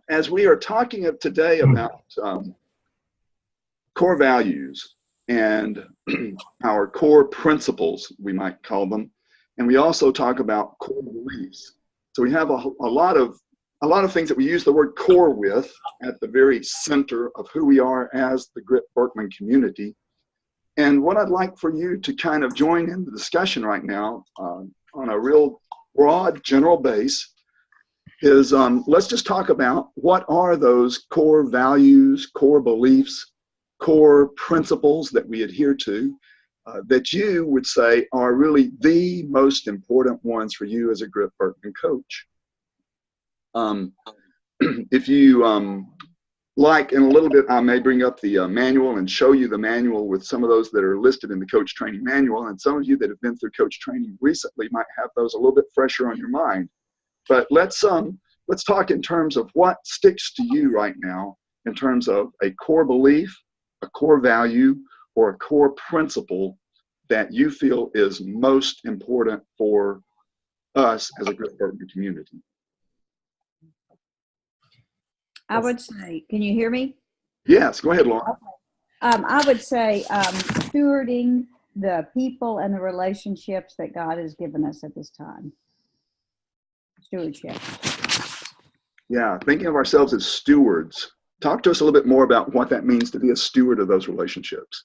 as we are talking today about core values and our core principles, we might call them, and we also talk about core beliefs. So we have a lot of things that we use the word core with at the very center of who we are as the Grip-Birkman community. And what I'd like for you to kind of join in the discussion right now on a real broad general base is let's just talk about what are those core values, core beliefs, core principles that we adhere to that you would say are really the most important ones for you as a Grip-Birkman coach. If you like, in a little bit, I may bring up the manual and show you the manual with some of those that are listed in the coach training manual. And some of you that have been through coach training recently might have those a little bit fresher on your mind. But let's talk in terms of what sticks to you right now in terms of a core belief, a core value, or a core principle that you feel is most important for us as a Grip-Birkman community. I would say, can you hear me? Yes, go ahead, Laura. I would say stewarding the people and the relationships that God has given us at this time. Stewardship. Yeah, thinking of ourselves as stewards. Talk to us a little bit more about what that means to be a steward of those relationships.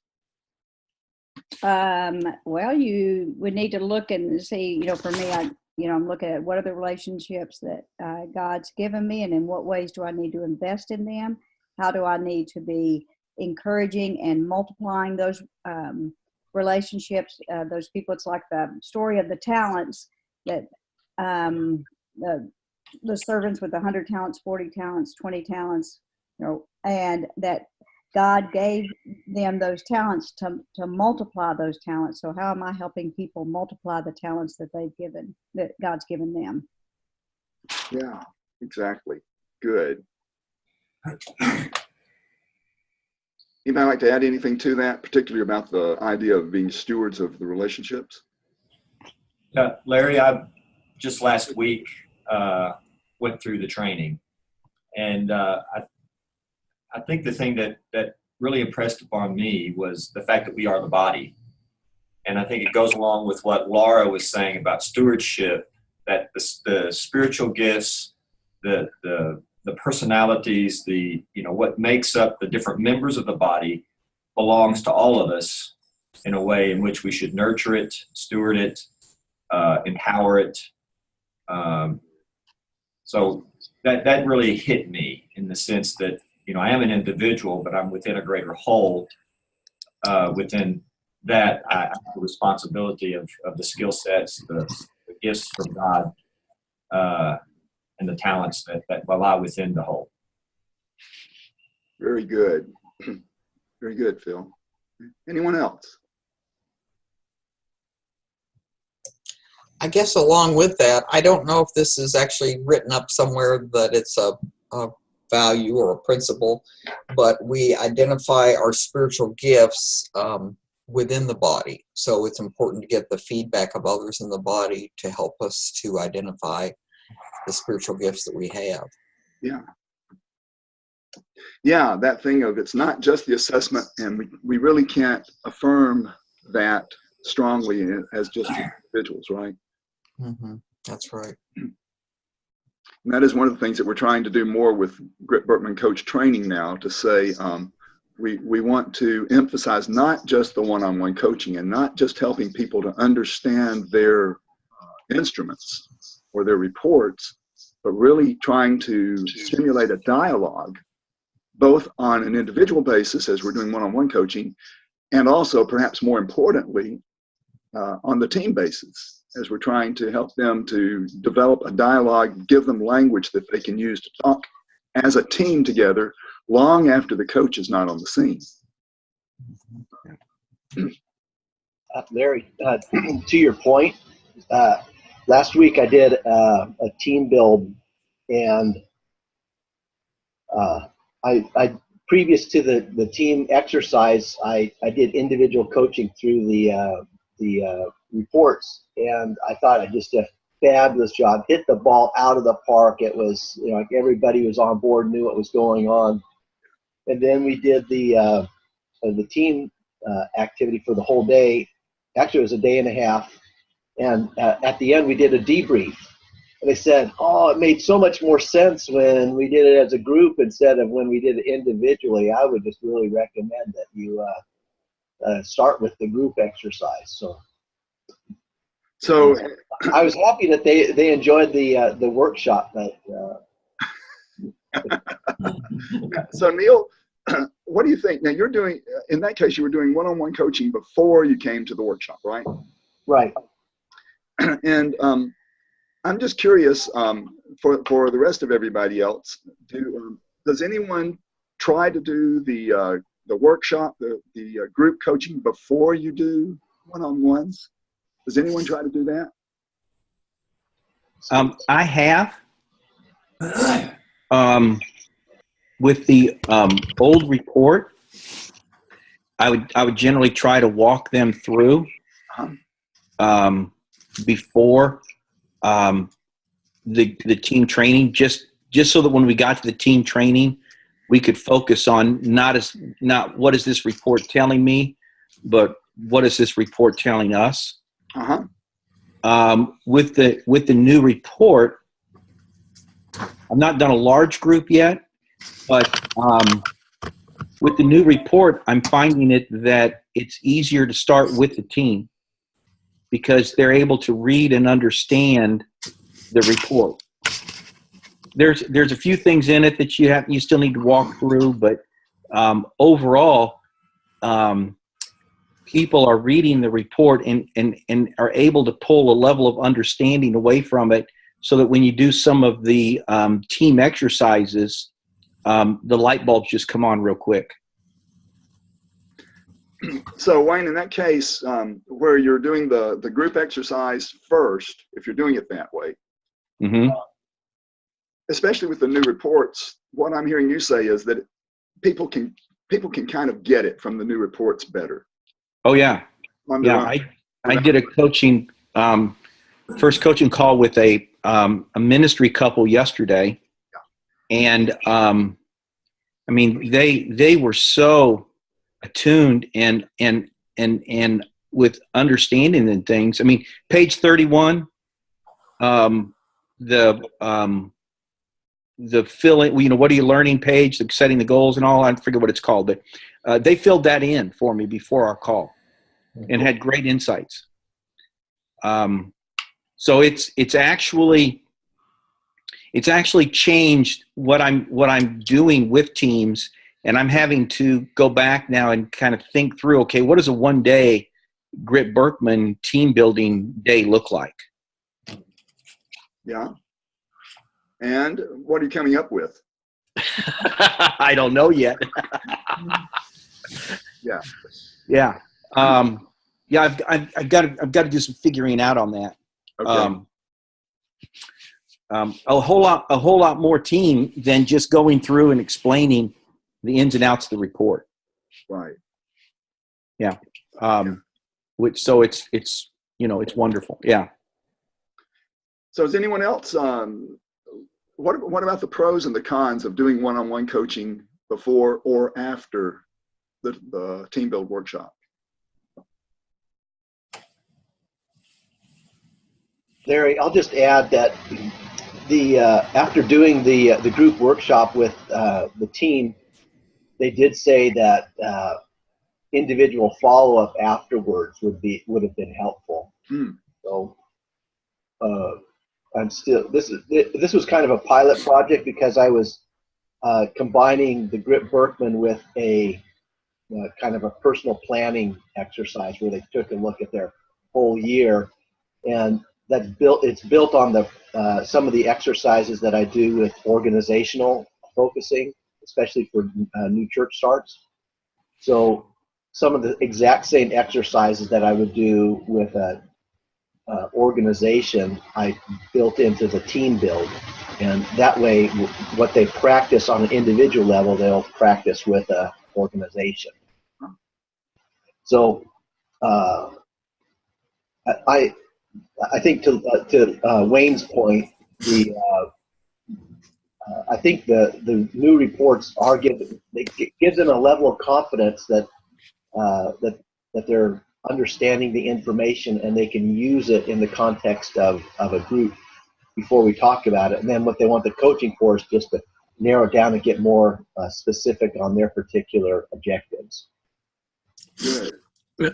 Well, you would need to look and see, for me, I'm looking at what are the relationships that God's given me, and in what ways do I need to invest in them? How do I need to be encouraging and multiplying those relationships, those people? It's like the story of the talents that the servants with 100 talents, 40 talents, 20 talents, and that God gave them those talents to multiply those talents. So how am I helping people multiply the talents that that God's given them? Yeah, exactly. Good. Anybody like to add anything to that, particularly about the idea of being stewards of the relationships? Larry, I just last week went through the training, and I think the thing that really impressed upon me was the fact that we are the body. And I think it goes along with what Laura was saying about stewardship, that the spiritual gifts, the personalities, what makes up the different members of the body belongs to all of us in a way in which we should nurture it, steward it, empower it. So that really hit me in the sense that, I am an individual, but I'm within a greater whole. Within that, I have the responsibility of the skill sets, the gifts from God, and the talents that lie within the whole. Very good. Very good, Phil. Anyone else? I guess along with that, I don't know if this is actually written up somewhere that it's a value or a principle, but we identify our spiritual gifts within the body. So it's important to get the feedback of others in the body to help us to identify the spiritual gifts that we have. Yeah. Yeah, that thing of it's not just the assessment, and we really can't affirm that strongly as just individuals, right? Mm-hmm. That's right. And that is one of the things that we're trying to do more with Grip-Birkman coach training now, to say we want to emphasize not just the one-on-one coaching and not just helping people to understand their instruments or their reports, but really trying to stimulate a dialogue, both on an individual basis as we're doing one-on-one coaching, and also perhaps more importantly on the team basis, as we're trying to help them to develop a dialogue, give them language that they can use to talk as a team together long after the coach is not on the scene. Larry, to your point, last week I did a team build, and I previous to the team exercise, I did individual coaching through the reports, and I thought I'd just fabulous job. Hit the ball out of the park. It was, like everybody was on board, knew what was going on. And then we did the team activity for the whole day. Actually, it was a day and a half. And at the end, we did a debrief. And they said, oh, it made so much more sense when we did it as a group instead of when we did it individually. I would just really recommend that you start with the group exercise. So I was happy that they enjoyed the workshop. But, so Neil, what do you think? Now you're doing, in that case, you were doing one-on-one coaching before you came to the workshop, right? Right. And I'm just curious, for the rest of everybody else, does anyone try to do the workshop, the group coaching before you do one-on-ones? Does anyone try to do that? I have. With the old report, I would generally try to walk them through before the team training, just so that when we got to the team training, we could focus on not what is this report telling me, but what is this report telling us. With the new report, I've not done a large group yet, but with the new report, I'm finding that it's easier to start with the team because they're able to read and understand the report. There's a few things in it that you still need to walk through, but overall, people are reading the report and are able to pull a level of understanding away from it, so that when you do some of the team exercises, the light bulbs just come on real quick. So Wayne, in that case, where you're doing the group exercise first, if you're doing it that way, especially with the new reports, what I'm hearing you say is that people can kind of get it from the new reports better. Oh yeah, I did a coaching first coaching call with a ministry couple yesterday, and I mean they were so attuned and with understanding and things. I mean, page 31, the filling, what are you learning page, the setting the goals and all, I forget what it's called, but they filled that in for me before our call and had great insights. So it's actually changed what I'm doing with teams, and I'm having to go back now and kind of think through, okay, what does a one-day Grip-Birkman team building day look like? Yeah. And what are you coming up with? I don't know yet. Yeah. Yeah. I've got to do some figuring out on that. Okay. A whole lot more team than just going through and explaining the ins and outs of the report. Right. Yeah. So it's wonderful. Yeah. So is anyone else, what about the pros and the cons of doing one-on-one coaching before or after the team build workshop? Larry, I'll just add that after doing the group workshop with the team, they did say that individual follow-up afterwards would have been helpful. So this was kind of a pilot project because I was combining the Grip-Birkman with a kind of a personal planning exercise where they took a look at their whole year, and it's built on the some of the exercises that I do with organizational focusing, especially for new church starts. So some of the exact same exercises that I would do with a organization, I built into the team build, and that way what they practice on an individual level, they'll practice with an organization. So I think to Wayne's point, I think the new reports are gives them a level of confidence that that they're understanding the information and they can use it in the context of a group before we talk about it. And then what they want the coaching for is just to narrow it down and get more specific on their particular objectives. Good. Yeah.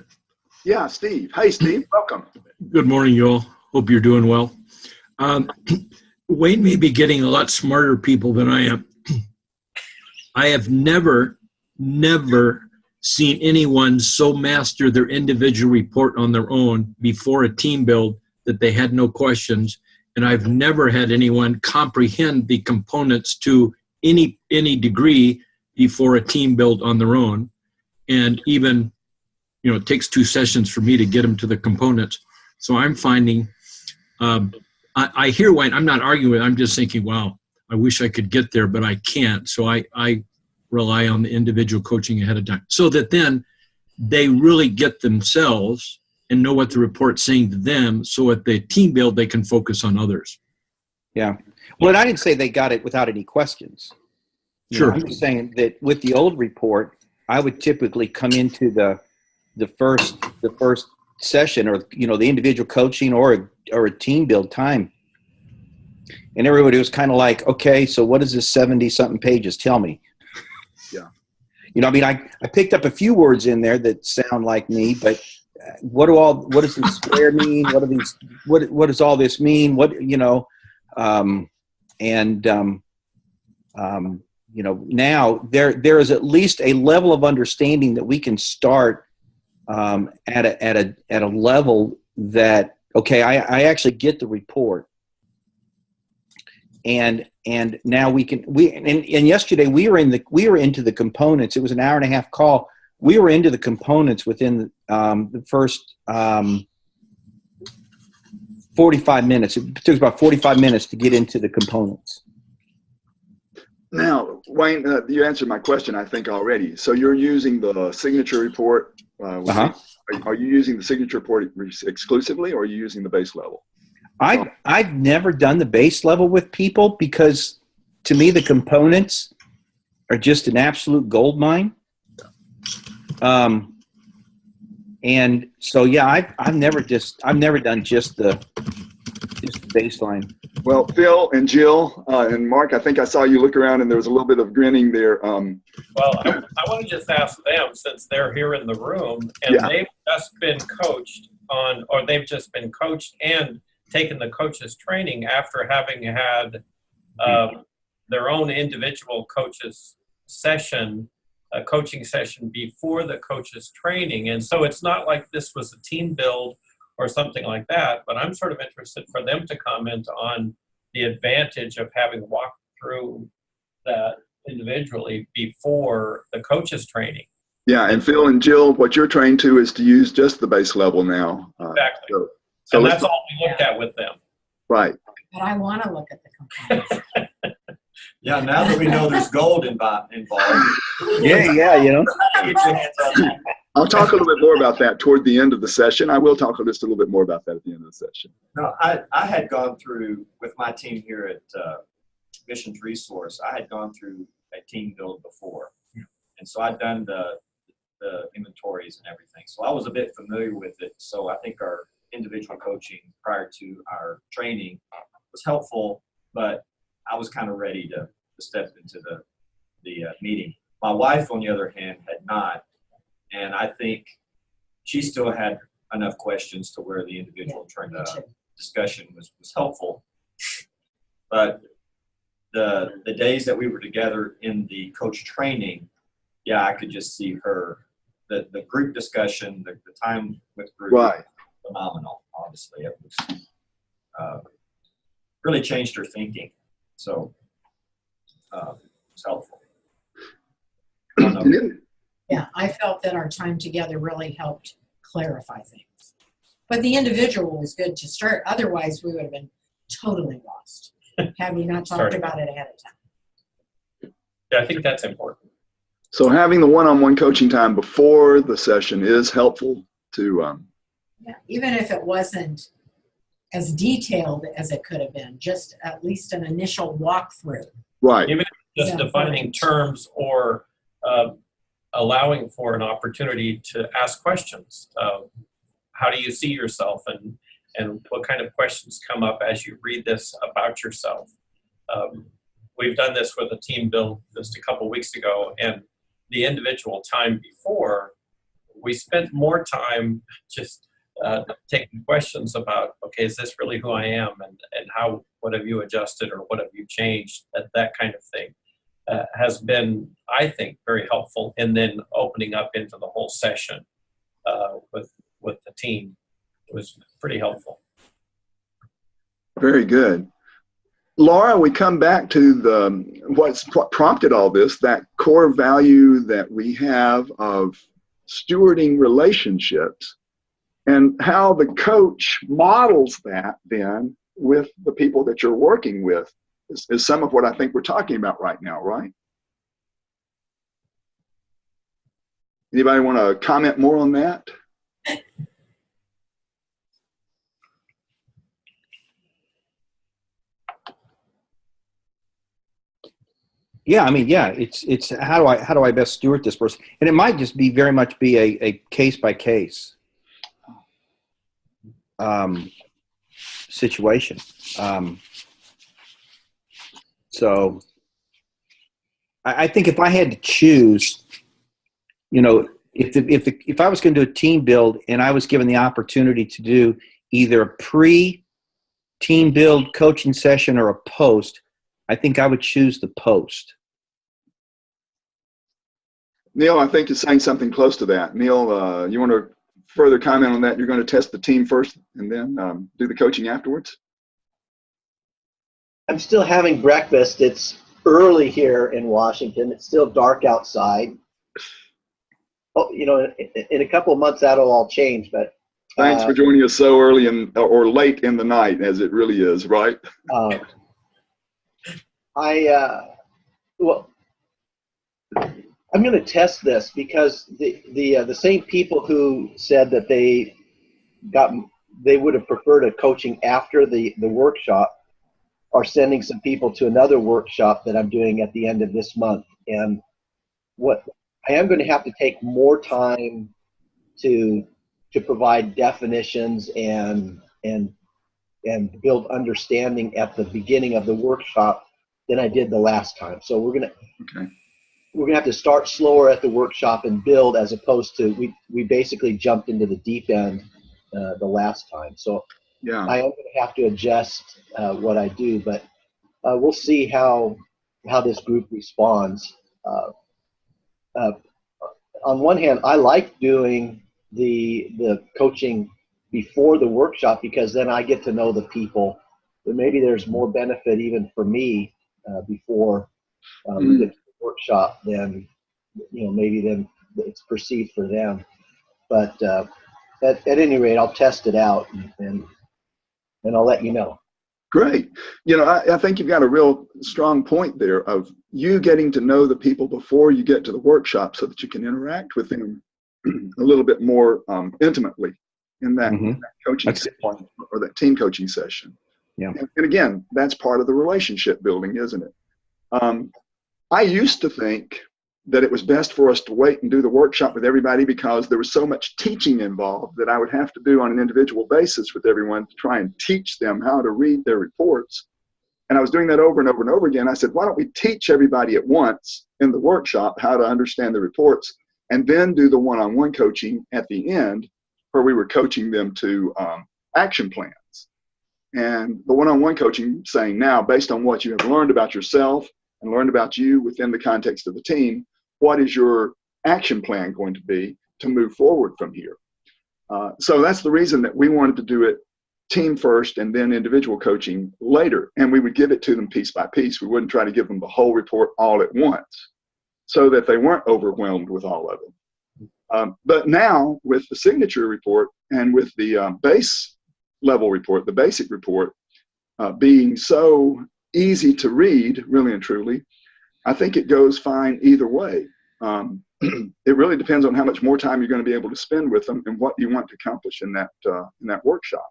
Yeah, Steve. Hey, Steve. Welcome. Good morning, you all. Hope you're doing well. Wayne may be getting a lot smarter people than I am. I have never seen anyone so master their individual report on their own before a team build that they had no questions. And I've never had anyone comprehend the components to any degree before a team build on their own. And even, you know, it takes 2 sessions for me to get them to the components. So I'm finding, I hear Wayne, I'm not arguing with it, I'm just thinking, wow, I wish I could get there, but I can't. So I rely on the individual coaching ahead of time so that then they really get themselves and know what the report's saying to them. So at the team build, they can focus on others. Yeah. Well, and I didn't say they got it without any questions. Sure. I'm just saying that with the old report, I would typically come into the first session, or the individual coaching or a team build time, and everybody was kind of like, okay, so what is this 70 something pages? Tell me. Yeah. I mean, I picked up a few words in there that sound like me, but what does this square mean? What does all this mean? Now there is at least a level of understanding that we can start at a level that, okay, I actually get the report, and now and yesterday we were into the components. It was an 1.5-hour call. We were into the components within the first 45 minutes. It took about 45 minutes to get into the components. Now, Wayne, you answered my question, I think, already. So you're using the signature report. Are you using the signature report exclusively, or are you using the base level? I've never done the base level with people because, to me, the components are just an absolute gold mine. And so, yeah, I've never done just the baseline. Well, Phil and Jill and Mark, I think I saw you look around and there was a little bit of grinning there. Well, I want to just ask them, since they're here in the room, and they've just been coached they've just been coached and taken the coaches training after having had their own individual coaches session, a coaching session before the coaches training. And so it's not like this was a team build or something like that, but I'm sort of interested for them to comment on the advantage of having walked through that individually before the coaches training. Yeah, and Phil and Jill, what you're trained to is to use just the base level now. Exactly. So and that's all we looked at with them. Right. But I want to look at the components. Yeah, now that we know there's gold involved. Yeah, Get your hands on that. I'll talk a little bit more about that toward the end of the session. I will talk just a little bit more about that at the end of the session. No, I had gone through, with my team here at Missions Resource, I had gone through a team build before. And so I'd done the inventories and everything. So I was a bit familiar with it. So I think our individual coaching prior to our training was helpful, but I was kind of ready to step into the meeting. My wife, on the other hand, had not. And I think she still had enough questions to where the individual discussion was helpful. But the days that we were together in the coach training, yeah, I could just see her, the group discussion, the time with group, Right. Phenomenal, honestly. It was really changed her thinking. So it's helpful. Yeah, I felt that our time together really helped clarify things. But the individual was good to start. Otherwise, we would have been totally lost had we not talked about it ahead of time. Yeah, I think that's important. So having the one-on-one coaching time before the session is helpful to Yeah, even if it wasn't as detailed as it could have been, just at least an initial walkthrough. Right. Even just Yeah. defining terms or allowing for an opportunity to ask questions. How do you see yourself, and what kind of questions come up as you read this about yourself? We've done this with a team build just a couple weeks ago, and the individual time before, we spent more time just taking questions about, okay, is this really who I am, and how, what have you adjusted, or what have you changed, that kind of thing. Has been, I think, very helpful, and then opening up into the whole session with the team. It was pretty helpful. Very good. Laura, we come back to what prompted all this, that core value that we have of stewarding relationships, and how the coach models that then with the people that you're working with is some of what I think we're talking about right now, right? Anybody want to comment more on that? Yeah, I mean, yeah, it's how do I best steward this person, and it might just be very much be a case by case situation. So I think if I had to choose, you know, if I was going to do a team build and I was given the opportunity to do either a pre-team build coaching session or a post, I think I would choose the post. Neil, I think you're saying something close to that. Neil, you want to further comment on that? You're going to test the team first and then do the coaching afterwards? I'm still having breakfast. It's early here in Washington. It's still dark outside. Oh, you know, in a couple of months that'll all change. But thanks for joining us so early or late in the night, as it really is, right? Well, I'm going to test this because the same people who said that they would have preferred a coaching after the workshop are sending some people to another workshop that I'm doing at the end of this month. And what I am going to have to take more time to provide definitions and build understanding at the beginning of the workshop than I did the last time. So we're gonna have to start slower at the workshop and build, as opposed to we basically jumped into the deep end the last time. So yeah, I am going to have to adjust what I do, but we'll see how this group responds. On one hand, I like doing the coaching before the workshop because then I get to know the people. But maybe there's more benefit even for me before we get to the workshop than maybe then it's perceived for them. But at any rate, I'll test it out and I'll let you know. Great. You know, I think you've got a real strong point there of you getting to know the people before you get to the workshop so that you can interact with them a little bit more intimately in that, that coaching session or that team coaching session. Yeah. And again, that's part of the relationship building, isn't it? I used to think that it was best for us to wait and do the workshop with everybody because there was so much teaching involved that I would have to do on an individual basis with everyone to try and teach them how to read their reports. And I was doing that over and over and over again. I said, why don't we teach everybody at once in the workshop how to understand the reports and then do the one-on-one coaching at the end where we were coaching them to action plans. And the one-on-one coaching saying now, based on what you have learned about yourself and learned about you within the context of the team, what is your action plan going to be to move forward from here? So that's the reason that we wanted to do it team first and then individual coaching later. And we would give it to them piece by piece. We wouldn't try to give them the whole report all at once so that they weren't overwhelmed with all of it. But now with the signature report and with the base level report, the basic report, being so easy to read, really and truly, I think it goes fine either way. It really depends on how much more time you're going to be able to spend with them and what you want to accomplish in that workshop.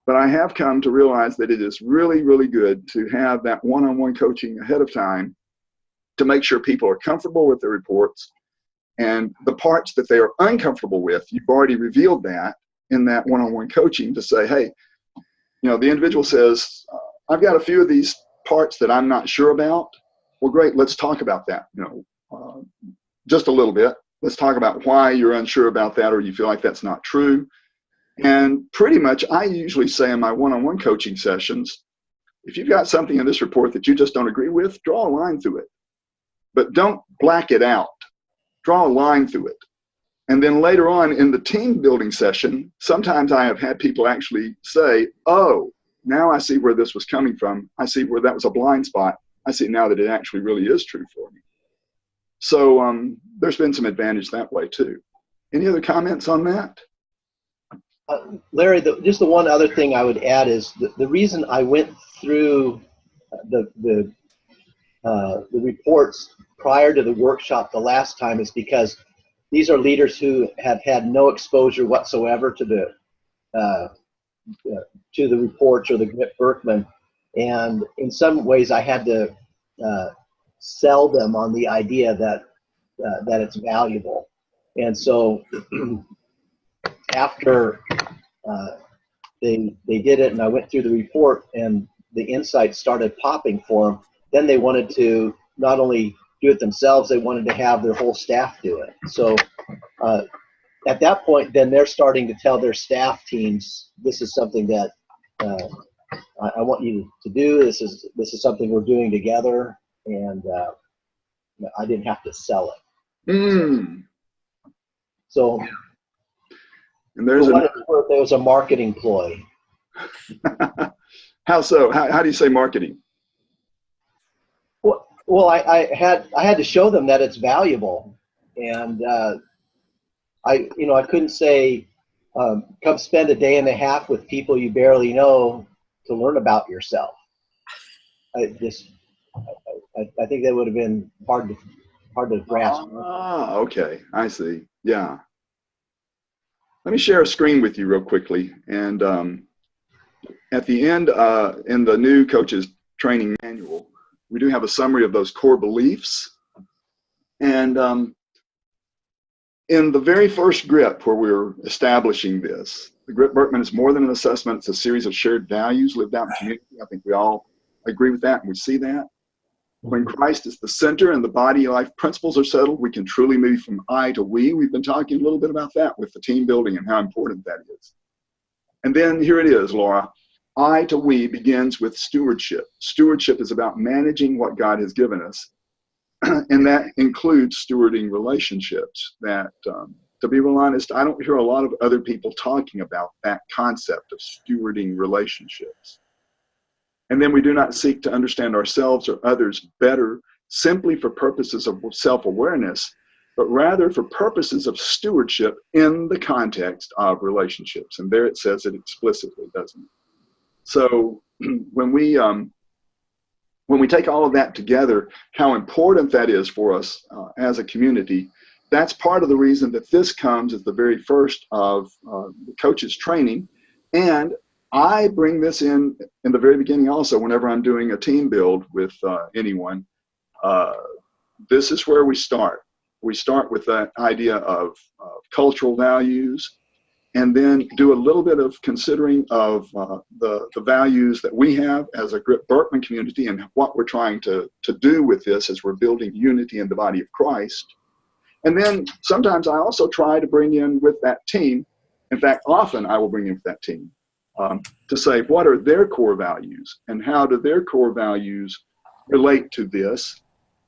But I have come to realize that it is really, really good to have that one-on-one coaching ahead of time to make sure people are comfortable with their reports. And the parts that they are uncomfortable with, you've already revealed that in that one-on-one coaching to say, hey, you know, the individual says, I've got a few of these parts that I'm not sure about. Well, great, let's talk about that, you know, just a little bit. Let's talk about why you're unsure about that or you feel like that's not true. And pretty much I usually say in my one-on-one coaching sessions, if you've got something in this report that you just don't agree with, draw a line through it. But don't black it out. Draw a line through it. And then later on in the team building session, sometimes I have had people actually say, oh, now I see where this was coming from. I see where that was a blind spot. I see now that it actually really is true for me. So there's been some advantage that way too. Any other comments on that? Larry, just the one other thing I would add is the reason I went through the reports prior to the workshop the last time is because these are leaders who have had no exposure whatsoever to the reports or the Grip-Birkman, and in some ways I had to sell them on the idea that it's valuable. And so after they did it and I went through the report and the insights started popping for them, then they wanted to not only do it themselves, they wanted to have their whole staff do it. So at that point, then they're starting to tell their staff teams, this is something that I want you to do. This is something we're doing together, and I didn't have to sell it. Mm. So, and there's there was a marketing ploy. How so? How do you say marketing? Well, I had to show them that it's valuable, and I couldn't say come spend a day and a half with people you barely know to learn about yourself. I think that would have been hard to grasp. Ah, okay, I see. Yeah. Let me share a screen with you real quickly, and at the end in the new coaches training manual, we do have a summary of those core beliefs. And in the very first grip where we're establishing this, the Grip-Birkman is more than an assessment. It's a series of shared values lived out in community. I think we all agree with that and we see that. When Christ is the center and the body life principles are settled, we can truly move from I to we. We've been talking a little bit about that with the team building and how important that is. And then here it is, Laura. I to we begins with stewardship. Stewardship is about managing what God has given us. And that includes stewarding relationships. That, to be real honest, I don't hear a lot of other people talking about that concept of stewarding relationships. And then we do not seek to understand ourselves or others better simply for purposes of self-awareness, but rather for purposes of stewardship in the context of relationships. And there it says it explicitly, doesn't it? So when we take all of that together, how important that is for us as a community, that's part of the reason that this comes as the very first of the coaches training. And I bring this in the very beginning also whenever I'm doing a team build with anyone. This is where we start. We start with that idea of cultural values, and then do a little bit of considering of the values that we have as a Grip-Birkman community and what we're trying to do with this as we're building unity in the body of Christ. And then sometimes I also try to bring in with that team, in fact, often I will bring in with that team, to say what are their core values and how do their core values relate to this,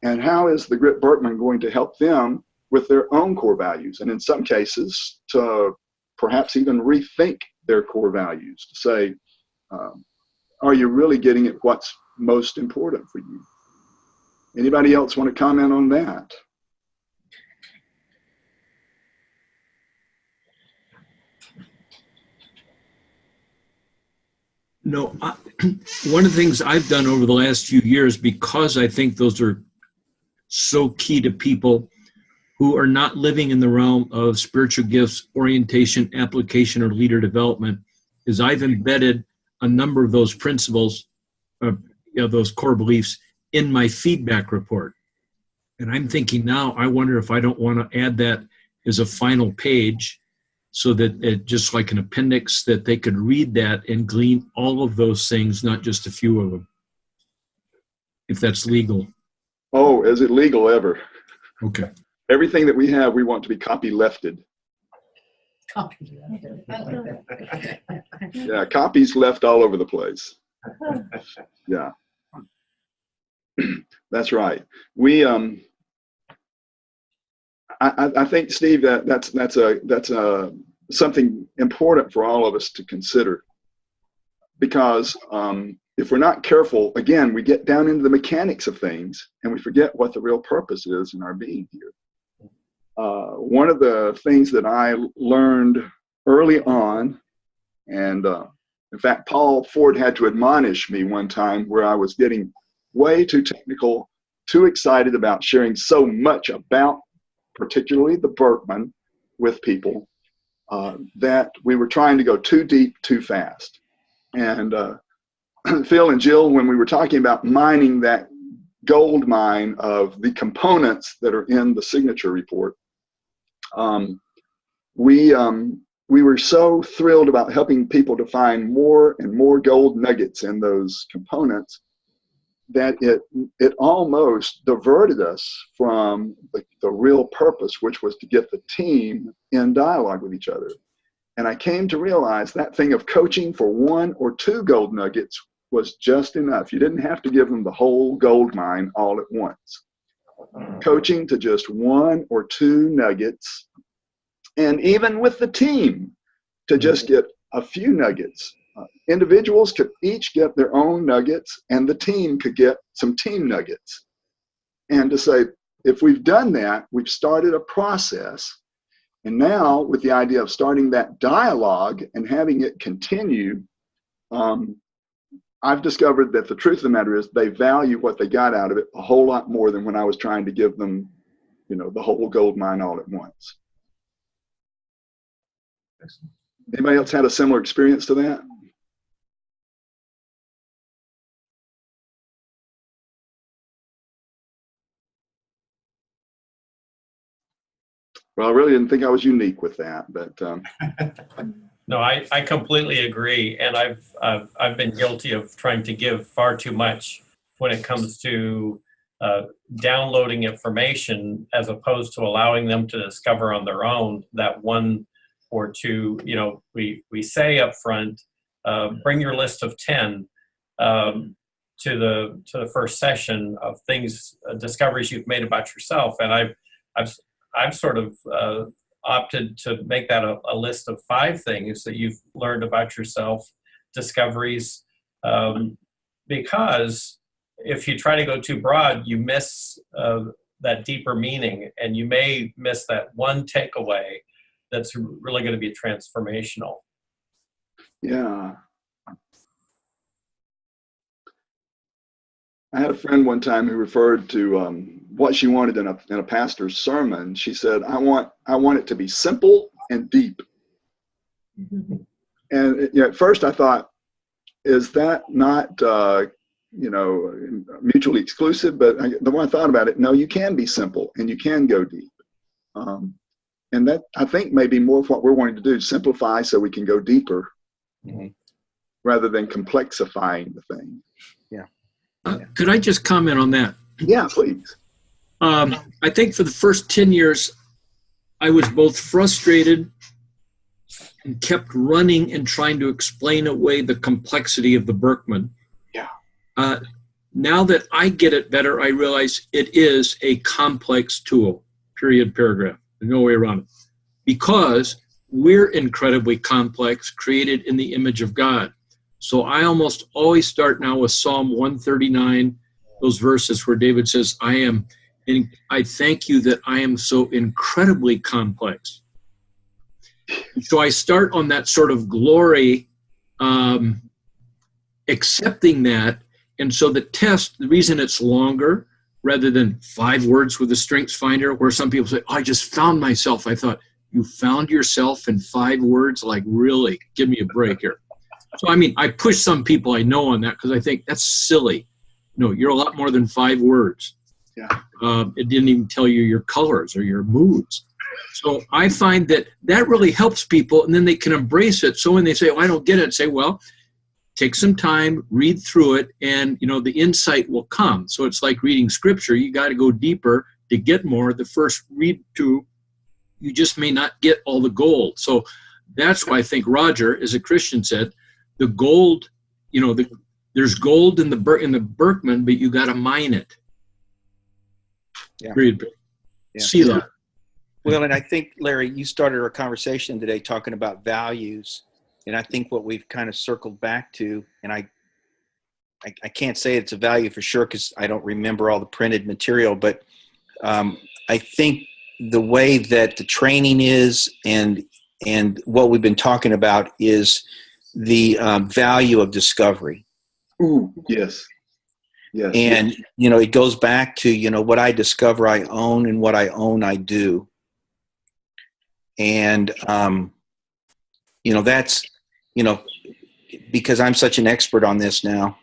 and how is the Grip-Birkman going to help them with their own core values, and in some cases to perhaps even rethink their core values to say, are you really getting at what's most important for you? Anybody else want to comment on that? No, one of the things I've done over the last few years, because I think those are so key to people who are not living in the realm of spiritual gifts, orientation, application, or leader development, is I've embedded a number of those principles, those core beliefs in my feedback report. And I'm thinking now, I wonder if I don't want to add that as a final page so that it just like an appendix that they could read that and glean all of those things, not just a few of them, if that's legal. Oh, is it legal ever? Okay. Everything that we have, we want to be copylefted. Copy. I like that. Yeah, copies left all over the place. Yeah, that's right. We, I think, Steve, that's something important for all of us to consider, because if we're not careful, again, we get down into the mechanics of things and we forget what the real purpose is in our being here. One of the things that I learned early on, and in fact, Paul Ford had to admonish me one time where I was getting way too technical, too excited about sharing so much about particularly the Birkman with people, that we were trying to go too deep, too fast. And Phil and Jill, when we were talking about mining that gold mine of the components that are in the signature report, we were so thrilled about helping people to find more and more gold nuggets in those components that it almost diverted us from the real purpose, which was to get the team in dialogue with each other. And I came to realize that thing of coaching for 1 or 2 gold nuggets was just enough. You didn't have to give them the whole gold mine all at once. Coaching to just 1 or 2 nuggets, and even with the team, to just get a few nuggets. Individuals could each get their own nuggets, and the team could get some team nuggets. And to say, if we've done that, we've started a process. And now, with the idea of starting that dialogue and having it continue, I've discovered that the truth of the matter is they value what they got out of it a whole lot more than when I was trying to give them, the whole gold mine all at once. Anybody else had a similar experience to that? Well, I really didn't think I was unique with that, but No, I completely agree, and I've been guilty of trying to give far too much when it comes to downloading information, as opposed to allowing them to discover on their own that 1 or 2. We say up front, bring your list of 10 to the first session of things, discoveries you've made about yourself, and I've sort of opted to make that a list of 5 things that you've learned about yourself, discoveries, because if you try to go too broad, you miss that deeper meaning, and you may miss that one takeaway that's really going to be transformational. yeah. I had a friend one time who referred to what she wanted in a pastor's sermon. She said, I want it to be simple and deep. And at first I thought, is that not mutually exclusive? But the more I thought about it, no, you can be simple and you can go deep. And that, I think, may be more of what we're wanting to do, simplify so we can go deeper, rather than complexifying the thing. Could I just comment on that? Yeah, please. I think for the first 10 years, I was both frustrated and kept running and trying to explain away the complexity of the Birkman. Yeah. Now that I get it better, I realize it is a complex tool, period, paragraph. There's no way around it. Because we're incredibly complex, created in the image of God. So I almost always start now with Psalm 139, those verses where David says, I thank you that I am so incredibly complex. So I start on that sort of glory, accepting that. And so the test, the reason it's longer rather than 5 words with a strengths finder, where some people say, I just found myself. I thought, you found yourself in 5 words? Like, really? Give me a break here. So, I mean, I push some people I know on that because I think that's silly. No, you're a lot more than 5 words. Yeah. It didn't even tell you your colors or your moods. So I find that that really helps people, and then they can embrace it. So when they say, oh, I don't get it, say, well, take some time, read through it, and, you know, the insight will come. So it's like reading scripture. You got to go deeper to get more. The first read to, you just may not get all the gold. So that's why I think Roger, as a Christian, said, the gold, you know, there's gold in the Birkman, but you got to mine it. Yeah. Read. Yeah. See that. Well, and I think, Larry, you started our conversation today talking about values. And I think what we've kind of circled back to, and I can't say it's a value for sure because I don't remember all the printed material, but I think the way that the training is and what we've been talking about is the value of discovery. Ooh, yes. Yes. And, you know, it goes back to, you know, what I discover I own and what I own I do. And, you know, that's, you know, because I'm such an expert on this now,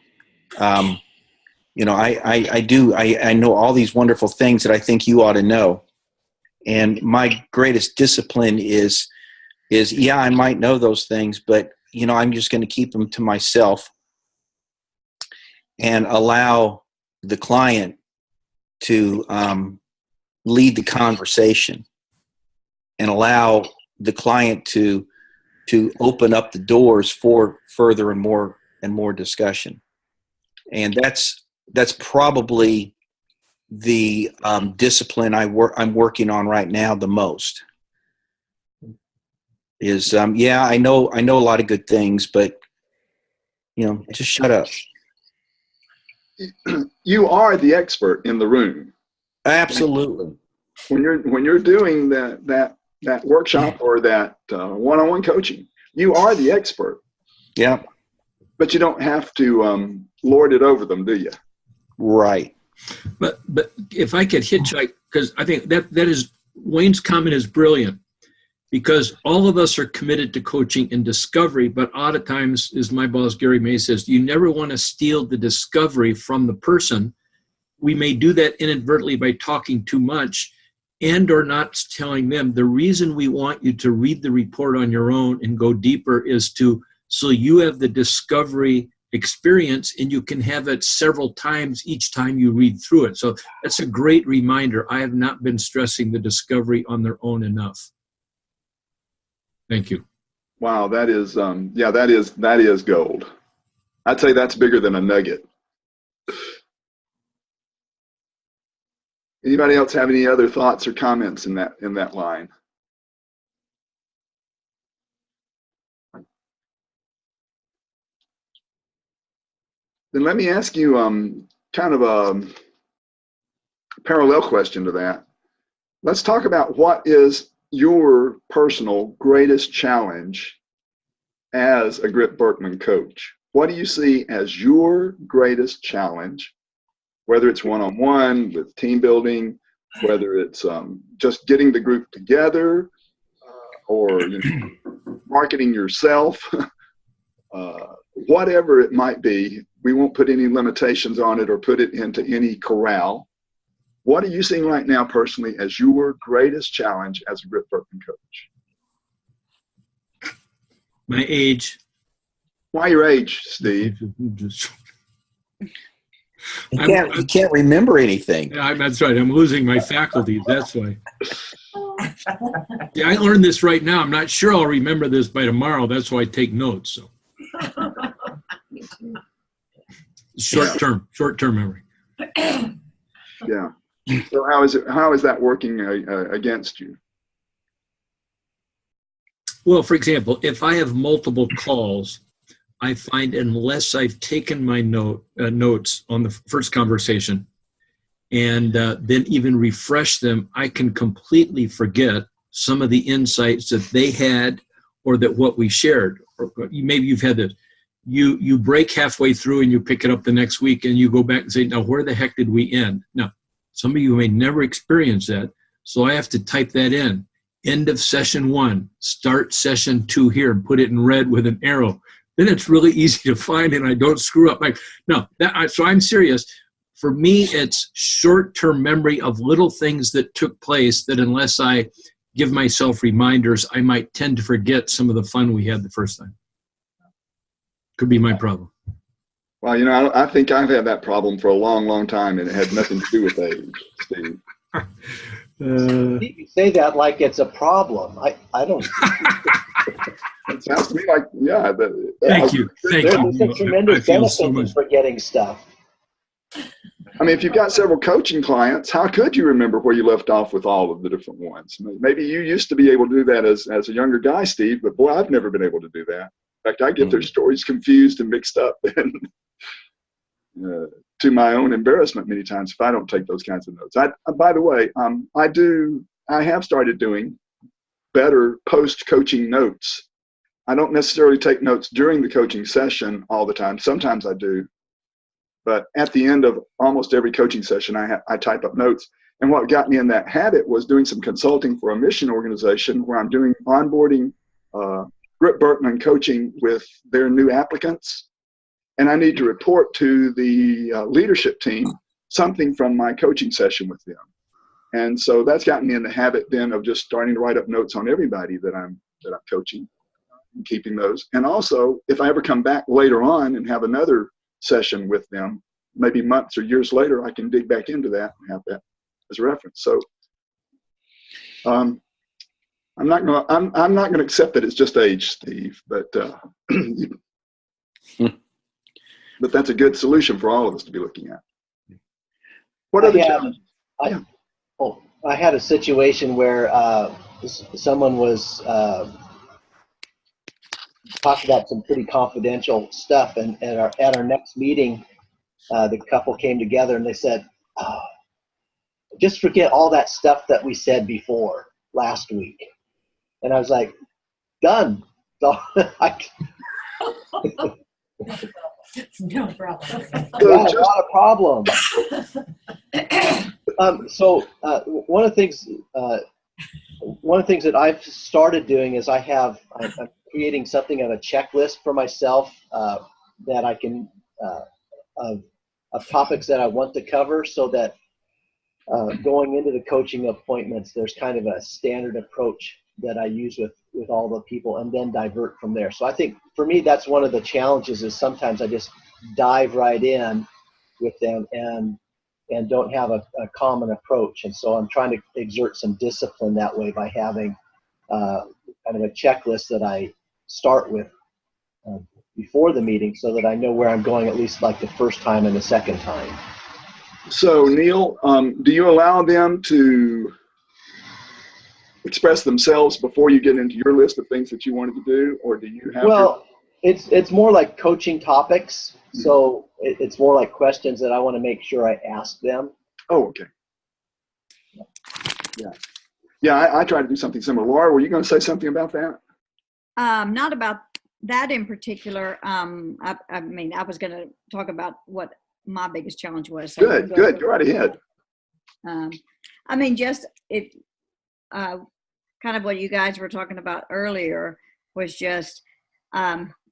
you know, I know all these wonderful things that I think you ought to know. And my greatest discipline is, yeah, I might know those things, but, you know, I'm just going to keep them to myself and allow the client to lead the conversation and allow the client to open up the doors for further and more discussion. And that's probably the discipline I'm working on right now the most. Is yeah, I know a lot of good things, but you know, just shut up. You are the expert in the room. Absolutely. When you're doing that workshop or that one-on-one coaching, you are the expert. Yeah. But you don't have to lord it over them, do you? Right. But if I could hitchhike, because I think that is, Wayne's comment is brilliant, because all of us are committed to coaching and discovery, but a lot of times, as my boss Gary May says, you never want to steal the discovery from the person. We may do that inadvertently by talking too much and or not telling them. The reason we want you to read the report on your own and go deeper is so you have the discovery experience and you can have it several times each time you read through it. So that's a great reminder. I have not been stressing the discovery on their own enough. Thank you. Wow, that is yeah, that is gold. I'd say that's bigger than a nugget. Anybody else have any other thoughts or comments in that line? Then let me ask you kind of a parallel question to that. Let's talk about what is your personal greatest challenge as a Grip-Birkman coach. What do you see as your greatest challenge, whether it's one-on-one with team building, whether it's just getting the group together, or marketing yourself, whatever it might be. We won't put any limitations on it or put it into any corral. What are you seeing right now personally as your greatest challenge as a Grip-Birkman coach? My age. Why your age, Steve? You can't remember anything. That's right. I'm losing my faculties. That's why. Yeah, I learned this right now. I'm not sure I'll remember this by tomorrow. That's why I take notes. So. Short-term memory. Yeah. So how is that working against you? Well, for example, if I have multiple calls, I find unless I've taken my notes on the first conversation and then even refresh them, I can completely forget some of the insights that they had or that what we shared. Or maybe you've had this. You break halfway through and you pick it up the next week and you go back and say, now, where the heck did we end? Now, some of you may never experience that, so I have to type that in. End of session 1, start session 2 here, and put it in red with an arrow. then it's really easy to find and I don't screw up. Like, no, so I'm serious. For me, it's short-term memory of little things that took place that unless I give myself reminders, I might tend to forget some of the fun we had the first time. Could be my problem. Well, you know, I think I've had that problem for a long, long time, and it had nothing to do with age, Steve. You say that like it's a problem. I don't. It sounds to me like, yeah. Thank you. There's a tremendous benefit in forgetting stuff. I mean, if you've got several coaching clients, how could you remember where you left off with all of the different ones? Maybe you used to be able to do that as a younger guy, Steve, but boy, I've never been able to do that. In fact, I get their stories confused and mixed up, and to my own embarrassment many times if I don't take those kinds of notes. By the way, I have started doing better post-coaching notes. I don't necessarily take notes during the coaching session all the time. Sometimes I do. But at the end of almost every coaching session, I type up notes. And what got me in that habit was doing some consulting for a mission organization where I'm doing onboarding Grip-Birkman coaching with their new applicants. And I need to report to the leadership team something from my coaching session with them. And so that's gotten me in the habit then of just starting to write up notes on everybody that I'm coaching and keeping those. And also, if I ever come back later on and have another session with them, maybe months or years later, I can dig back into that and have that as a reference. So I'm not gonna accept that it's just age, Steve, but but that's a good solution for all of us to be looking at. What other challenges? I had a situation where someone was talking about some pretty confidential stuff, and at our next meeting, the couple came together and they said, just forget all that stuff that we said before last week. And I was like, done. So No problem. yeah, not a problem. So one of the things that I've started doing is I'm creating something of a checklist for myself that I can of topics that I want to cover, so that going into the coaching appointments, there's kind of a standard approach that I use with all the people, and then divert from there. So I think for me, that's one of the challenges, is sometimes I just dive right in with them and don't have a common approach. And so I'm trying to exert some discipline that way by having kind of a checklist that I start with before the meeting, so that I know where I'm going at least like the first time and the second time. So Neil, do you allow them to express themselves before you get into your list of things that you wanted to do, or do you have? Well, it's more like coaching topics. So it's more like questions that I want to make sure I ask them. Oh, okay. Yeah. I try to do something similar. Laura, were you going to say something about that? Not about that in particular. I mean, I was going to talk about what my biggest challenge was. So Good. Go right ahead. I mean, just it. Kind of what you guys were talking about earlier was just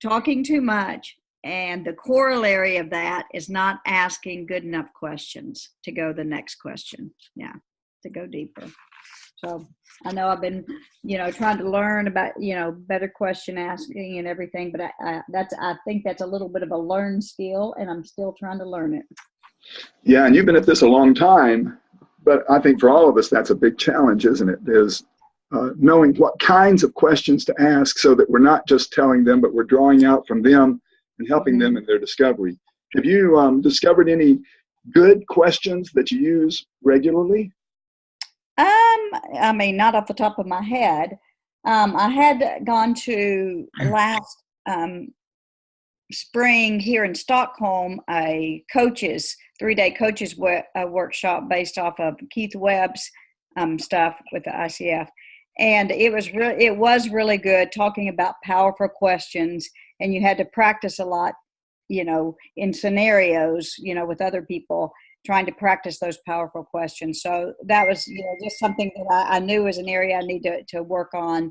talking too much, and the corollary of that is not asking good enough questions to go the next question. Yeah, to go deeper. So I know I've been, trying to learn about, better question asking and everything, but I think that's a little bit of a learned skill, and I'm still trying to learn it. Yeah, and you've been at this a long time, but I think for all of us, that's a big challenge, isn't it? Is knowing what kinds of questions to ask, so that we're not just telling them, but we're drawing out from them and helping them in their discovery. Have you discovered any good questions that you use regularly? I mean, not off the top of my head. I had gone to last spring here in Stockholm a 3-day coaches workshop based off of Keith Webb's stuff with the ICF. And it was really good, talking about powerful questions, and you had to practice a lot, in scenarios, with other people, trying to practice those powerful questions. So that was, just something that I knew was an area I need to work on.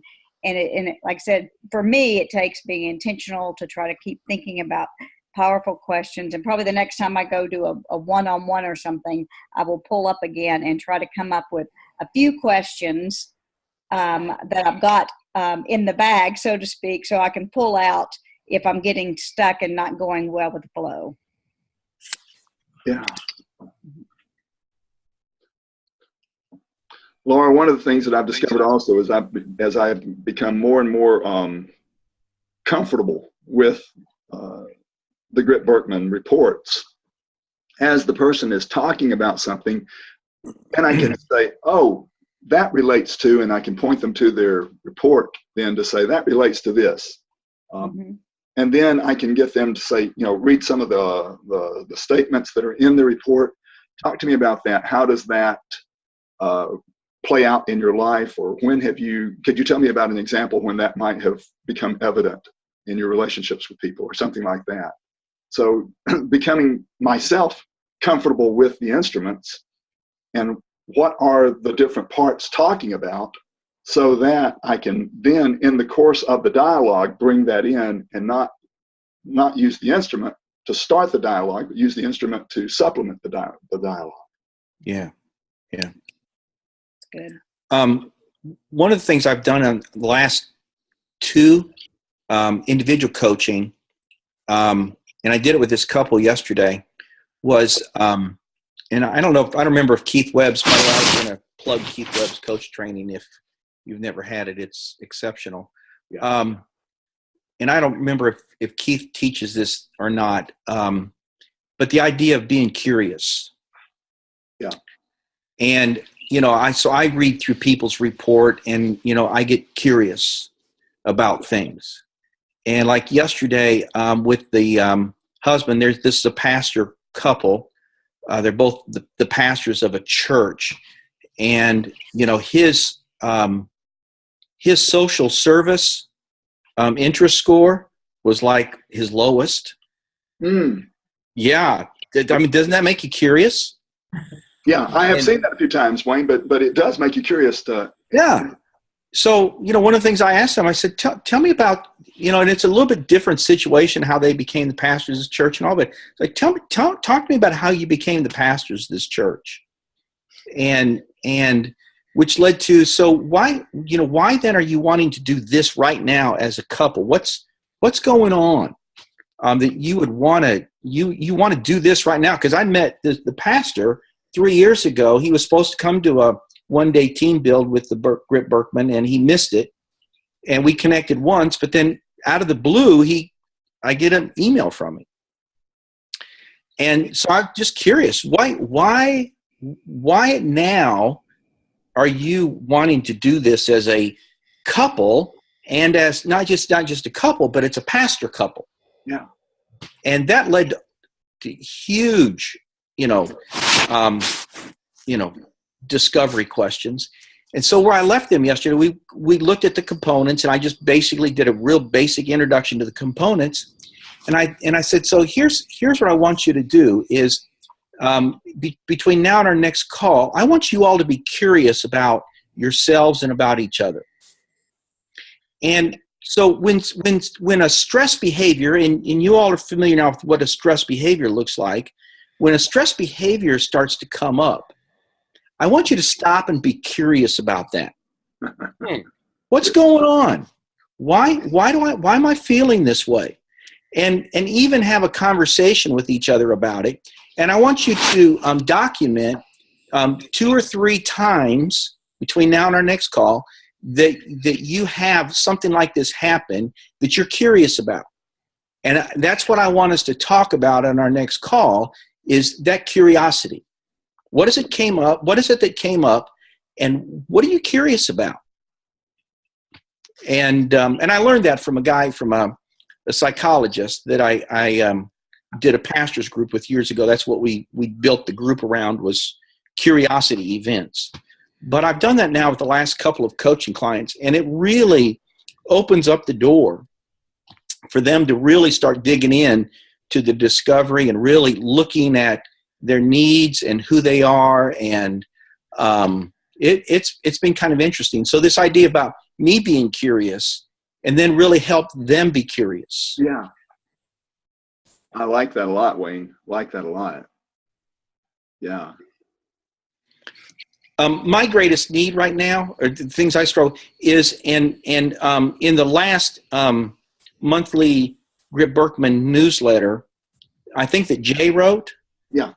like I said, for me, it takes being intentional to try to keep thinking about powerful questions. And probably the next time I go do a one-on-one or something, I will pull up again and try to come up with a few questions that I've got in the bag, so to speak, so I can pull out if I'm getting stuck and not going well with the flow. Yeah. Laura, one of the things that I've discovered also is as I've become more and more comfortable with the Grip-Birkman reports, as the person is talking about something, and I can say, oh, that relates to, and I can point them to their report then to say, that relates to this. And then I can get them to say, read some of the statements that are in the report. Talk to me about that. How does that play out in your life? Or could you tell me about an example when that might have become evident in your relationships with people or something like that? So becoming myself comfortable with the instruments and what are the different parts talking about, so that I can then, in the course of the dialogue, bring that in and not use the instrument to start the dialogue, but use the instrument to supplement the dialogue. Yeah. That's good. One of the things I've done on the last two individual coaching, and I did it with this couple yesterday, was, and I don't remember if Keith Webb's, by the way, I was going to plug Keith Webb's coach training. If you've never had it, it's exceptional. Yeah. And I don't remember if Keith teaches this or not, but the idea of being curious. Yeah. And, I read through people's report and, I get curious about things. And like yesterday with the husband, this is a pastor couple. They're both the pastors of a church. And, his social service interest score was like his lowest. Yeah. I mean, doesn't that make you curious? Yeah, I have seen that a few times, Wayne, but it does make you curious to. Yeah. So, one of the things I asked them, I said, tell me about, and it's a little bit different situation, how they became the pastors of the church and all, but like, talk to me about how you became the pastors of this church. And which led to, so why then are you wanting to do this right now as a couple? What's going on that you would want to, you want to do this right now? Because I met the pastor 3 years ago. He was supposed to come to a one-day team build with the Grip-Birkman, and he missed it. And we connected once, but then out of the blue, I get an email from him. And so I'm just curious, why now are you wanting to do this as a couple, and as not just a couple, but it's a pastor couple? Yeah. And that led to huge, discovery questions. And so where I left them yesterday, we looked at the components, and I just basically did a real basic introduction to the components. And I said, so here's what I want you to do is, between now and our next call, I want you all to be curious about yourselves and about each other. And so when a stress behavior, and you all are familiar now with what a stress behavior looks like, when a stress behavior starts to come up, I want you to stop and be curious about that. What's going on? Why am I feeling this way? And even have a conversation with each other about it. And I want you to document 2 or 3 times between now and our next call that you have something like this happen that you're curious about. And that's what I want us to talk about on our next call, is that curiosity. What is it that came up, and what are you curious about? And I learned that from a guy, from a psychologist that I did a pastor's group with years ago. That's what we built the group around, was curiosity events. But I've done that now with the last couple of coaching clients, and it really opens up the door for them to really start digging in to the discovery and really looking at their needs and who they are. And it's been kind of interesting. So this idea about me being curious, and then really help them be curious. Yeah. I like that a lot, Wayne. Like that a lot. Yeah. My greatest need right now, or the things I struggle, is in the last monthly Grip-Birkman newsletter, I think that Jay wrote. Yeah.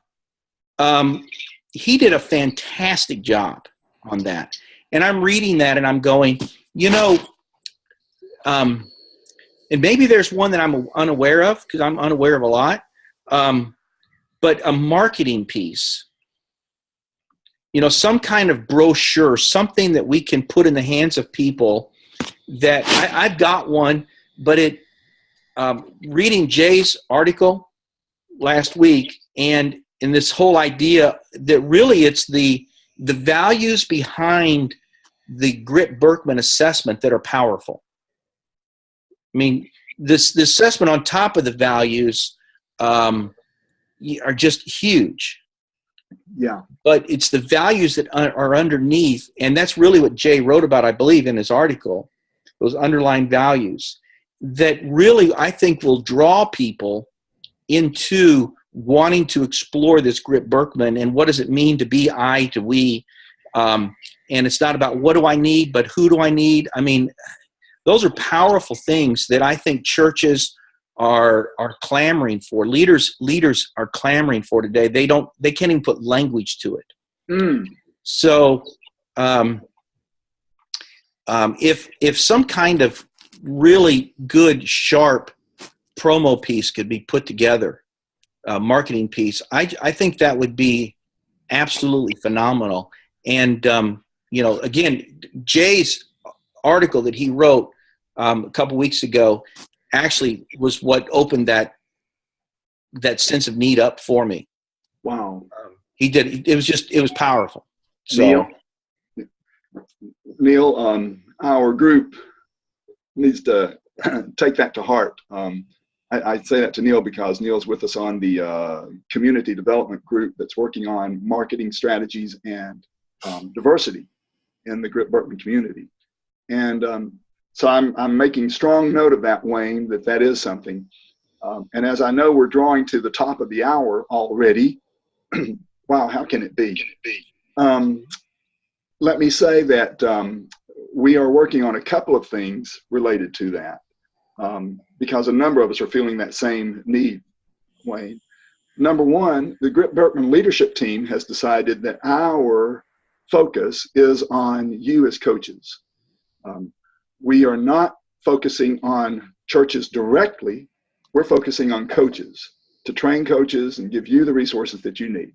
He did a fantastic job on that. And I'm reading that and I'm going, and maybe there's one that I'm unaware of, because I'm unaware of a lot, but a marketing piece, some kind of brochure, something that we can put in the hands of people that I've got one, but reading Jay's article last week and in this whole idea that really it's the values behind the Grip-Birkman assessment that are powerful. I mean, the assessment on top of the values are just huge. Yeah. But it's the values that are underneath, and that's really what Jay wrote about, I believe, in his article, those underlying values that really, I think, will draw people into wanting to explore this Grip-Birkman and what does it mean to be I to we. And it's not about what do I need, but who do I need. I mean, those are powerful things that I think churches are clamoring for. Leaders are clamoring for today. They can't even put language to it. Mm. So if some kind of really good, sharp promo piece could be put together, marketing piece, I think that would be absolutely phenomenal. And again, Jay's article that he wrote a couple weeks ago actually was what opened that sense of need up for me. Wow. He did. It was powerful. So Neil, our group needs to take that to heart. I say that to Neil because Neil's with us on the community development group that's working on marketing strategies and diversity in the Grip-Birkman community. And so I'm making strong note of that, Wayne, that is something. And as I know we're drawing to the top of the hour already, wow, how can it be? Let me say that we are working on a couple of things related to that because a number of us are feeling that same need, Wayne. Number one, the Grip-Birkman leadership team has decided that our focus is on you as coaches. We are not focusing on churches directly. We're focusing on coaches to train coaches and give you the resources that you need.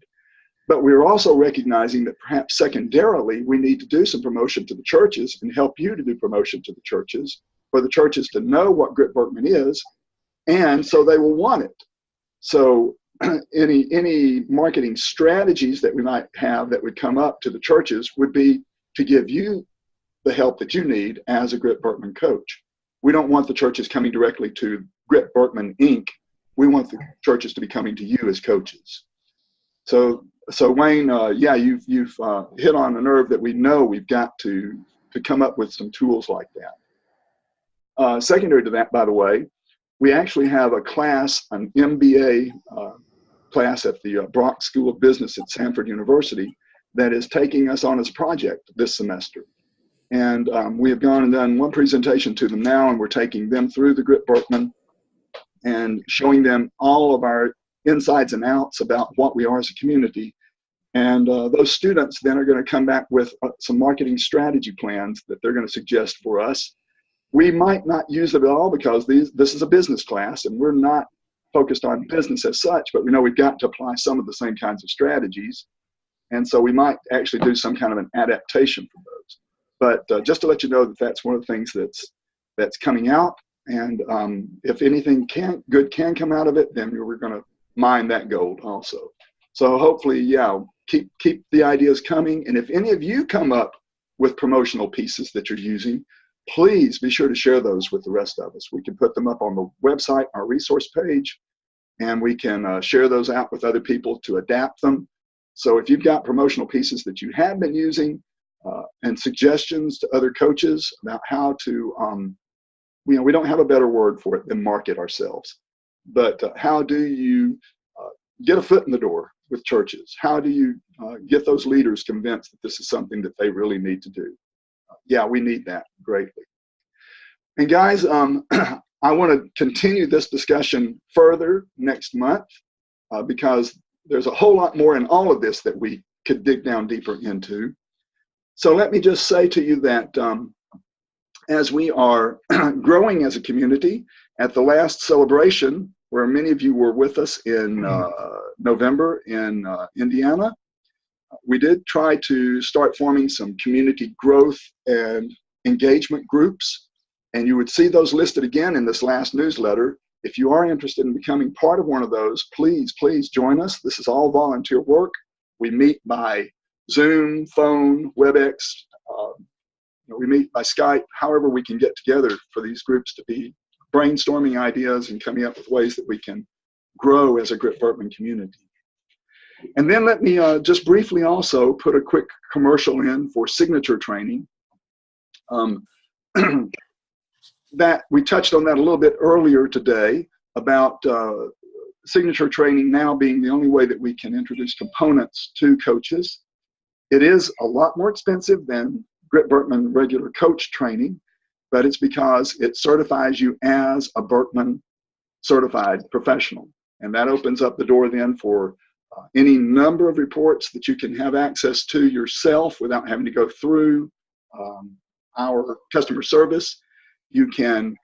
But we're also recognizing that perhaps secondarily, we need to do some promotion to the churches and help you to do promotion to the churches for the churches to know what Grip-Birkman is, and so they will want it. So any marketing strategies that we might have that would come up to the churches would be to give you the help that you need as a Grip-Birkman coach. We don't want the churches coming directly to Grip-Birkman Inc. We want the churches to be coming to you as coaches. So Wayne, yeah, you've hit on a nerve that we know we've got to come up with some tools like that. Secondary to that, by the way, we actually have a class, an MBA class at the Brock School of Business at Samford University that is taking us on as a project this semester. And we have gone and done one presentation to them now, and we're taking them through the Grip-Birkman and showing them all of our insides and outs about what we are as a community. And those students then are going to come back with some marketing strategy plans that they're going to suggest for us. We might not use them at all because this is a business class and we're not focused on business as such, but we know we've got to apply some of the same kinds of strategies. And so we might actually do some kind of an adaptation for those. But just to let you know that that's one of the things that's coming out. And if anything good can come out of it, then we're going to mine that gold also. So hopefully, yeah, keep the ideas coming. And if any of you come up with promotional pieces that you're using, please be sure to share those with the rest of us. We can put them up on the website, our resource page, and we can share those out with other people to adapt them. So if you've got promotional pieces that you have been using, and suggestions to other coaches about how to, we don't have a better word for it than market ourselves. But how do you get a foot in the door with churches? How do you get those leaders convinced that this is something that they really need to do? Yeah, we need that greatly. And guys, I want to continue this discussion further next month because there's a whole lot more in all of this that we could dig down deeper into. So let me just say to you that as we are growing as a community, at the last celebration, where many of you were with us in November in Indiana, we did try to start forming some community growth and engagement groups. And you would see those listed again in this last newsletter. If you are interested in becoming part of one of those, please join us. This is all volunteer work. We meet by Zoom, phone, WebEx. We meet by Skype, however we can get together for these groups to be brainstorming ideas and coming up with ways that we can grow as a Grip-Birkman community. And then let me just briefly also put a quick commercial in for signature training. That we touched on that a little bit earlier today about signature training now being the only way that we can introduce components to coaches. It is a lot more expensive than Grip-Birkman regular coach training, but it's because it certifies you as a Birkman certified professional. And that opens up the door then for any number of reports that you can have access to yourself without having to go through our customer service. You can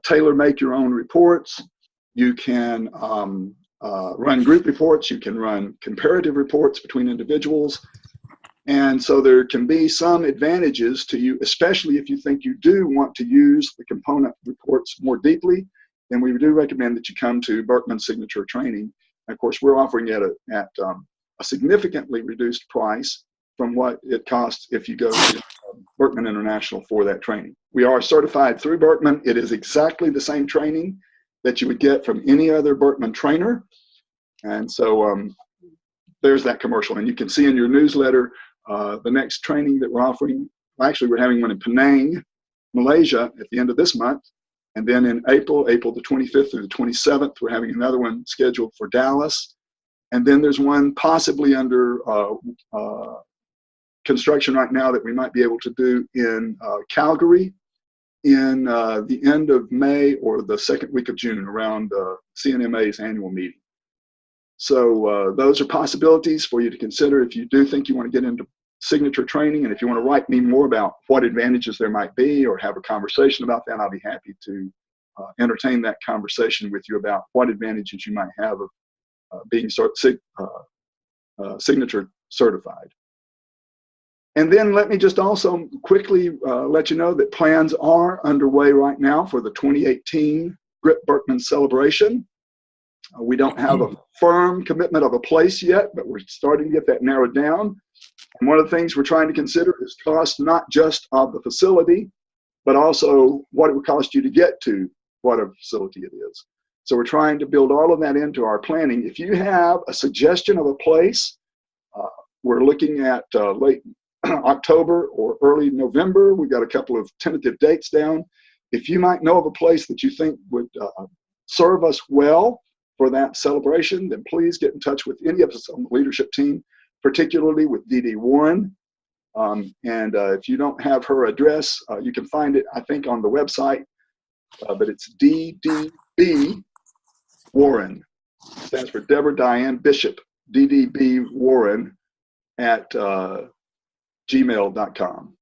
tailor make your own reports. You can run group reports. You can run comparative reports between individuals. And so there can be some advantages to you, especially if you think you do want to use the component reports more deeply. Then we do recommend that you come to Birkman Signature Training. And of course, we're offering it at a significantly reduced price from what it costs if you go to Birkman International for that training. We are certified through Birkman. It is exactly the same training that you would get from any other Birkman trainer. And so there's that commercial. And you can see in your newsletter the next training that we're offering. Actually, we're having one in Penang, Malaysia at the end of this month. And then in April the 25th through the 27th, we're having another one scheduled for Dallas. And then there's one possibly under construction right now that we might be able to do in Calgary in the end of May or the second week of June around CNMA's annual meeting. So those are possibilities for you to consider if you do think you want to get into signature training. And if you want to write me more about what advantages there might be or have a conversation about that, I'll be happy to entertain that conversation with you about what advantages you might have of being signature certified. And then let me just also quickly let you know that plans are underway right now for the 2018 Grip-Birkman celebration. We don't have a firm commitment of a place yet, but we're starting to get that narrowed down. And one of the things we're trying to consider is cost, not just of the facility, but also what it would cost you to get to whatever facility it is. So we're trying to build all of that into our planning. If you have a suggestion of a place, we're looking at late October or early November. We've got a couple of tentative dates down. If you might know of a place that you think would serve us well for that celebration, then please get in touch with any of us on the leadership team, particularly with Dee Warren. And if you don't have her address, you can find it, I think, on the website, but it's DDB Warren. Stands for Deborah Diane Bishop, DDB Warren at gmail.com.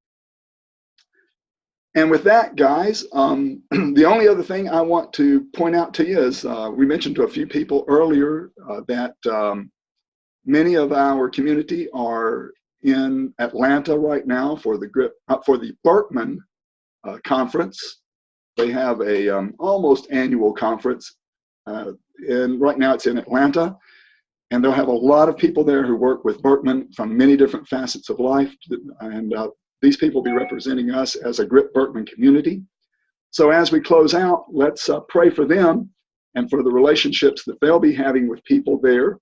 And with that, guys, the only other thing I want to point out to you is we mentioned to a few people earlier that many of our community are in Atlanta right now for the Birkman conference. They have a almost annual conference, and right now it's in Atlanta. And they'll have a lot of people there who work with Birkman from many different facets of life. And these people will be representing us as a Grip-Birkman community. So as we close out, let's pray for them and for the relationships that they'll be having with people there.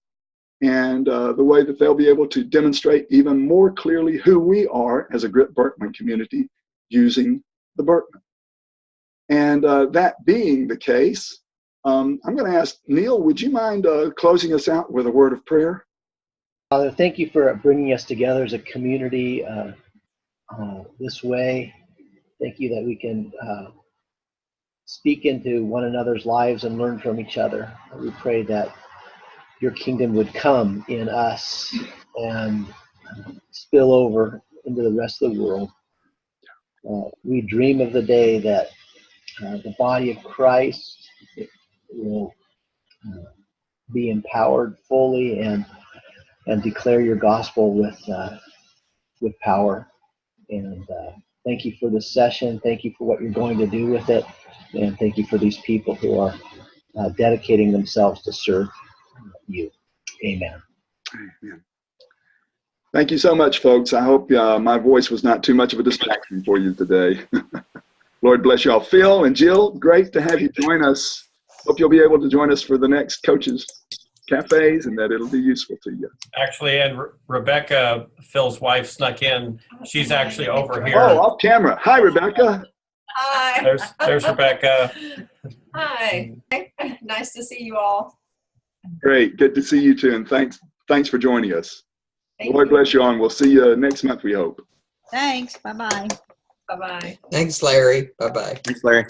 and the way that they'll be able to demonstrate even more clearly who we are as a Grip-Birkman community using the Birkman. And that being the case, I'm going to ask Neil, would you mind closing us out with a word of prayer? Father, thank you for bringing us together as a community this way. Thank you that we can speak into one another's lives and learn from each other. We pray that your kingdom would come in us and spill over into the rest of the world. We dream of the day that the body of Christ will be empowered fully and declare your gospel with power. And thank you for this session. Thank you for what you're going to do with it. And thank you for these people who are dedicating themselves to serve you. Amen. Amen. Thank you so much, folks. I hope my voice was not too much of a distraction for you today. Lord bless you all. Phil and Jill, great to have you join us. Hope you'll be able to join us for the next Coaches Cafes and that it'll be useful to you. Actually, and Rebecca, Phil's wife, snuck in. She's actually over here. Oh, off camera. Hi, Rebecca. Hi. There's Rebecca. Hi. Nice to see you all. Great. Good to see you too. And thanks for joining us. Lord bless you all. And we'll see you next month, we hope. Thanks. Bye-bye. Bye-bye. Thanks, Larry. Bye-bye. Thanks, Larry.